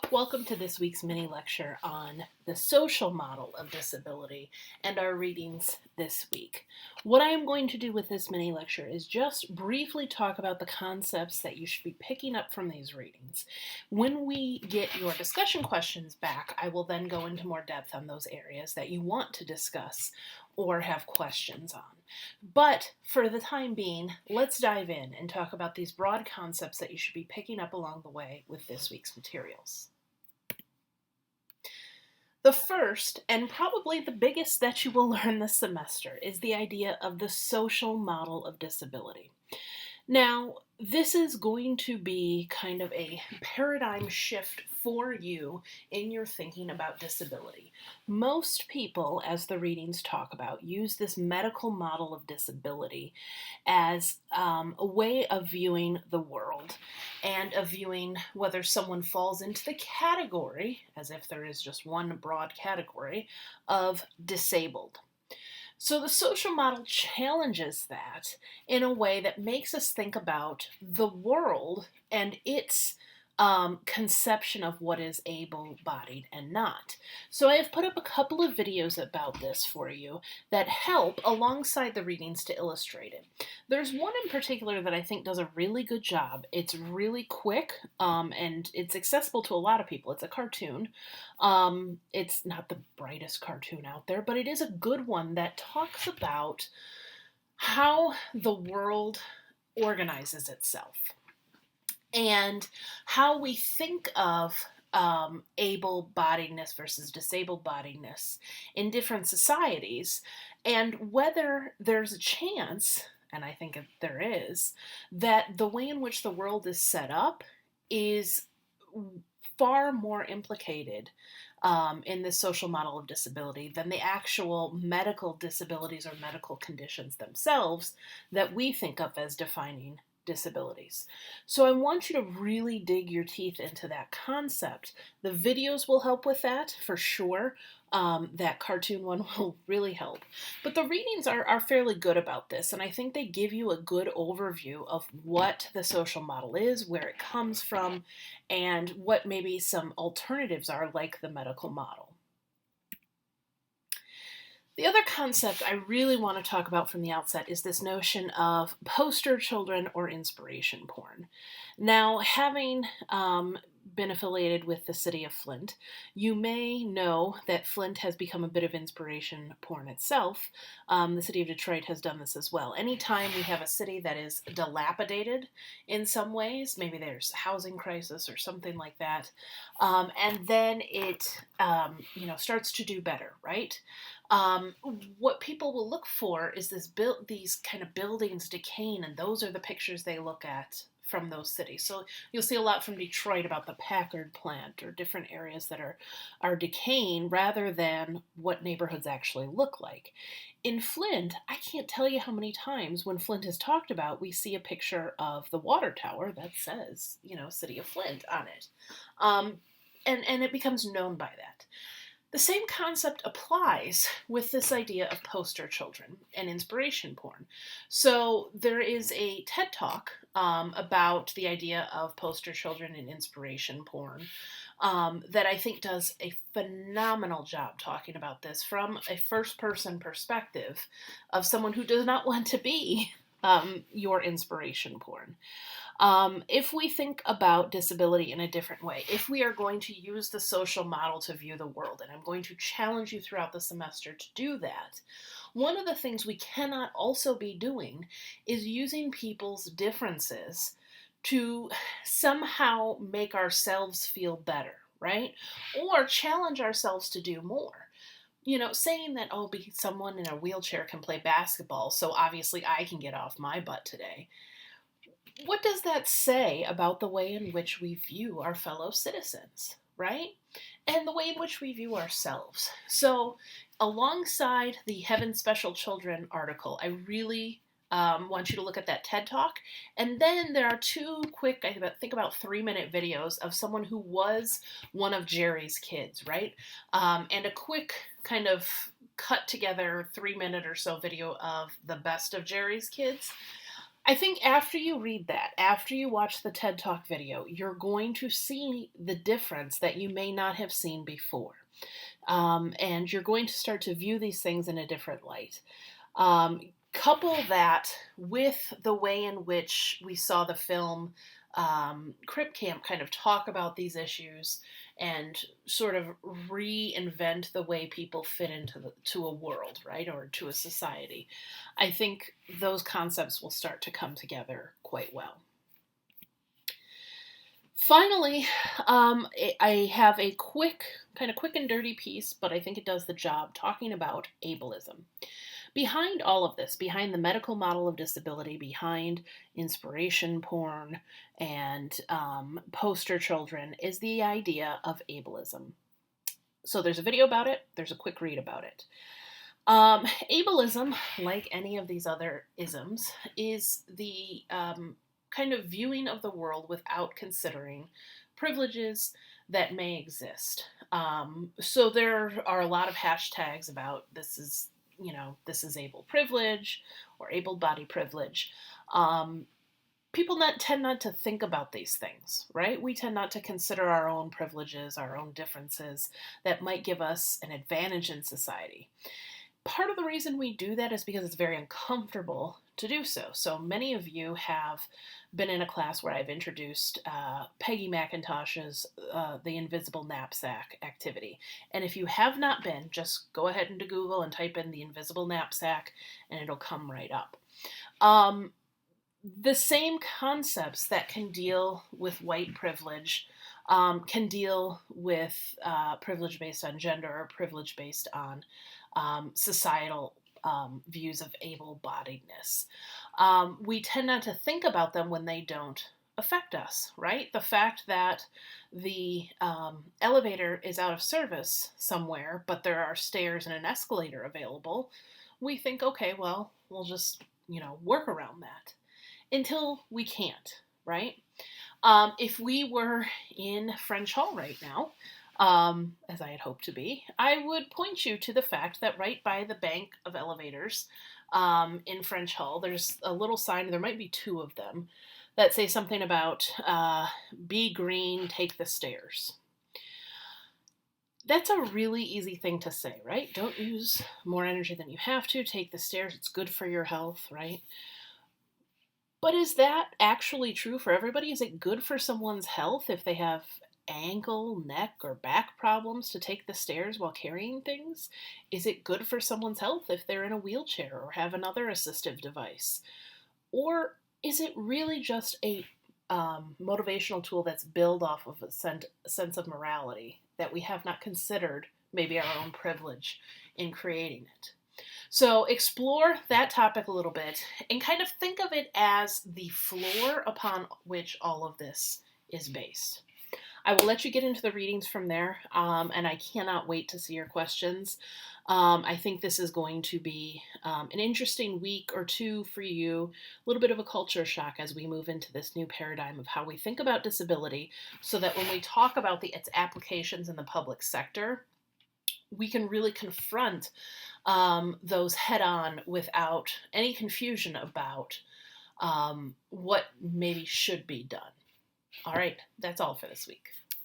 Welcome to this week's mini lecture on the social model of disability and our readings this week. What I am going to do with this mini lecture is just briefly talk about the concepts that you should be picking up from these readings. When we get your discussion questions back, I will then go into more depth on those areas that you want to discuss or have questions on. But for the time being, let's dive in and talk about these broad concepts that you should be picking up along the way with this week's materials. The first, and probably the biggest that you will learn this semester, is the idea of the social model of disability. Now, this is going to be kind of a paradigm shift for you in your thinking about disability. Most people, as the readings talk about, use this medical model of disability as a way of viewing the world and of viewing whether someone falls into the category, as if there is just one broad category, of disabled. So the social model challenges that in a way that makes us think about the world and its conception of what is able-bodied and not. So I have put up a couple of videos about this for you that help alongside the readings to illustrate it. There's one in particular that I think does a really good job. It's really quick and it's accessible to a lot of people. It's a cartoon. It's not the brightest cartoon out there, but it is a good one that talks about how the world organizes itself and how we think of able-bodiedness versus disable-bodiedness in different societies, and whether there's a chance, and I think there is, that the way in which the world is set up is far more implicated in the social model of disability than the actual medical disabilities or medical conditions themselves that we think of as defining disabilities. So I want you to really dig your teeth into that concept. The videos will help with that for sure. That cartoon one will really help. But the readings are fairly good about this, and I think they give you a good overview of what the social model is, where it comes from, and what maybe some alternatives are, like the medical model. The other concept I really want to talk about from the outset is this notion of poster children or inspiration porn. Now, having been affiliated with the city of Flint, you may know that Flint has become a bit of inspiration porn itself. The city of Detroit has done this as well. Anytime we have a city that is dilapidated in some ways, maybe there's a housing crisis or something like that, and then it starts to do better, right? What people will look for is these kind of buildings decaying, and those are the pictures they look at from those cities. So you'll see a lot from Detroit about the Packard plant or different areas that are decaying rather than what neighborhoods actually look like. In Flint, I can't tell you how many times when Flint is talked about, we see a picture of the water tower that says, City of Flint on it. And it becomes known by that. The same concept applies with this idea of poster children and inspiration porn. So there is a TED Talk about the idea of poster children and inspiration porn that I think does a phenomenal job talking about this from a first-person perspective of someone who does not want to be your inspiration porn. If we think about disability in a different way, if we are going to use the social model to view the world, and I'm going to challenge you throughout the semester to do that, one of the things we cannot also be doing is using people's differences to somehow make ourselves feel better, right? Or challenge ourselves to do more. Saying that, someone in a wheelchair can play basketball, so obviously I can get off my butt today. What does that say about the way in which we view our fellow citizens, right? And the way in which we view ourselves. So, alongside the Heaven Special Children article, I really want you to look at that TED Talk. And then there are two quick, I think about 3-minute videos of someone who was one of Jerry's kids, right? And a quick kind of cut together 3-minute or so video of the best of Jerry's kids. I think after you read that, after you watch the TED Talk video, you're going to see the difference that you may not have seen before. And you're going to start to view these things in a different light. Couple that with the way in which we saw the film Crip Camp kind of talk about these issues and sort of reinvent the way people fit into to a world, right, or to a society. I think those concepts will start to come together quite well. Finally, I have a quick and dirty piece, but I think it does the job, talking about ableism. Behind all of this, behind the medical model of disability, behind inspiration porn and poster children, is the idea of ableism. So there's a video about it, there's a quick read about it. Ableism, like any of these other isms, is the kind of viewing of the world without considering privileges that may exist. So there are a lot of hashtags about this is able privilege or able body privilege. People tend not to think about these things, right? We tend not to consider our own privileges, our own differences that might give us an advantage in society. Part of the reason we do that is because it's very uncomfortable to do so. So many of you have been in a class where I've introduced Peggy McIntosh's The Invisible Knapsack activity. And if you have not been, just go ahead into Google and type in The Invisible Knapsack and it'll come right up. The same concepts that can deal with white privilege can deal with privilege based on gender or privilege based on societal views of able-bodiedness. We tend not to think about them when they don't affect us, right? The fact that the elevator is out of service somewhere, but there are stairs and an escalator available, we think, okay, well, we'll just, work around that. Until we can't, right? If we were in French Hall right now, as I had hoped to be, I would point you to the fact that right by the bank of elevators in French Hall, there's a little sign, there might be two of them, that say something about be green, take the stairs. That's a really easy thing to say, right? Don't use more energy than you have to, take the stairs, it's good for your health, right? But is that actually true for everybody? Is it good for someone's health if they have ankle, neck, or back problems to take the stairs while carrying things? Is it good for someone's health if they're in a wheelchair or have another assistive device? Or is it really just a motivational tool that's built off of a sense of morality that we have not considered maybe our own privilege in creating it? So explore that topic a little bit and kind of think of it as the floor upon which all of this is based. I will let you get into the readings from there, and I cannot wait to see your questions. I think this is going to be an interesting week or two for you, a little bit of a culture shock as we move into this new paradigm of how we think about disability, so that when we talk about its applications in the public sector, we can really confront those head on without any confusion about what maybe should be done. All right, that's all for this week.